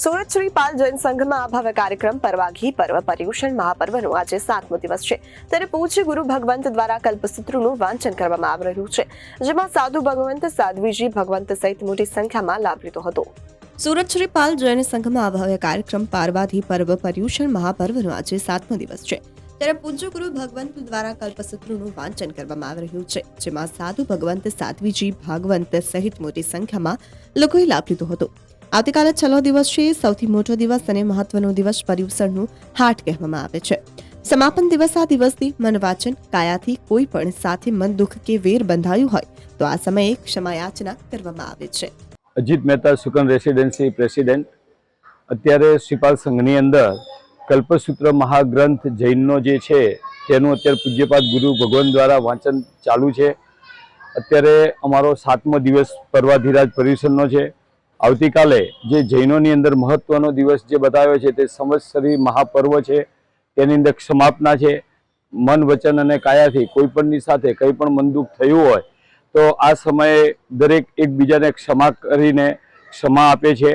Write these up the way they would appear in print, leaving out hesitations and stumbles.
સુરત શ્રી પાલ જૈન સંઘમાં આ ભવ્ય કાર્યક્રમ પરવાઘી પર્વ પર્યુષણ મહાપર્વનો આજે 7મો દિવસ છે ત્યારે પૂજ્ય ગુરુ ભગવંત દ્વારા કલ્પસૂત્રનું વાંચન કરવામાં આવી રહ્યું છે, જેમાં સાધુ ભગવંત સાધ્વીજી ભગવંત સહિત મોટી સંખ્યામાં લાભ લીધો હતો। સુરત શ્રી પાલ જૈન સંઘમાં આ ભવ્ય કાર્યક્રમ પાર્વાધી પર્વ પર્યુષણ મહાપર્વનો આજે 7મો દિવસ છે ત્યારે પૂજ્ય ગુરુ ભગવંત દ્વારા કલ્પસૂત્રનું વાંચન કરવામાં આવી રહ્યું છે, જેમાં સાધુ ભગવંત સાધ્વીજી ભાગવંત સહિત મોટી સંખ્યામાં લોકોએ લાભ લીધો હતો। આવતીકાલે 6લો દિવસ છે। સૌથી મોટો દિવસ અને મહત્વનો દિવસ પર્યુષણનું હાટ કહેવામાં આવે છે। સમાપન દિવસ આ દિવસથી મન વાચન કાયાથી કોઈ પણ સાથે મન દુઃખ કે વેર બંધાયું હોય તો આ સમયે ક્ષમાયાચના કરવામાં આવે છે। અજીત મહેતા સુકન રેસિડેન્સી પ્રેસિડેન્ટ અત્યારે શ્રીપાલ સંઘની અંદર કલ્પસૂત્ર મહાગ્રંથ જૈનનો જે છે તેનું અત્યારે પૂજ્યપાદ ગુરુ ભગવાન દ્વારા વાંચન ચાલુ છે। અત્યારે અમારો 7મો દિવસ પર્વાધિરાજ પર્યુષણનો છે। આવતીકાલે જે જૈનોની અંદર મહત્વનો દિવસ જે બતાવ્યો છે તે સંવત્સરી મહાપર્વ છે, તેની અંદર ક્ષમાપના છે। મન વચન અને કાયાથી કોઈ પણની સાથે કંઈ પણ મન દુઃખ થયું હોય તો આ સમયે દરેક એકબીજાને ક્ષમા કરીને ક્ષમા આપે છે।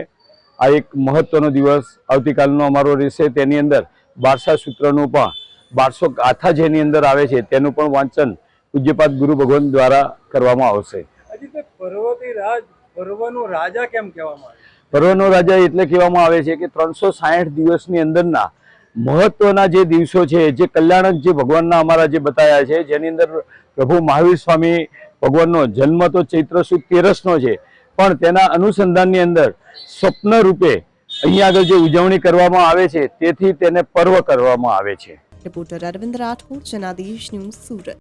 આ એક મહત્વનો દિવસ આવતીકાલનો અમારો રહેશે। તેની અંદર 12 સૂત્રનું પણ 1200 ગાથા જેની અંદર આવે છે તેનું પણ વાંચન પૂજ્યપાદ ગુરુ ભગવાન દ્વારા કરવામાં આવશે। પર્વનો રાજા કેમ કહેવામાં આવે? પર્વનો રાજા એટલે કહેવામાં આવે છે કે 360 દિવસની અંદરના મહત્વના જે દિવસો છે, જે કલ્યાણક જે ભગવાનના અમારા જે બતાવ્યા છે, જેની અંદર પ્રભુ મહાવીર સ્વામી ભગવાનનો જન્મ તો ચૈત્ર સુદ 13નો છે, પણ તેના અનુસંધાનની અંદર સ્વપ્ન રૂપે અહીંયા આગળ જે ઉજવણી કરવામાં આવે છે તેથી તેને પર્વ કરવામાં આવે છે। Reporter Arvind Rathod, Janadesh news, Surat.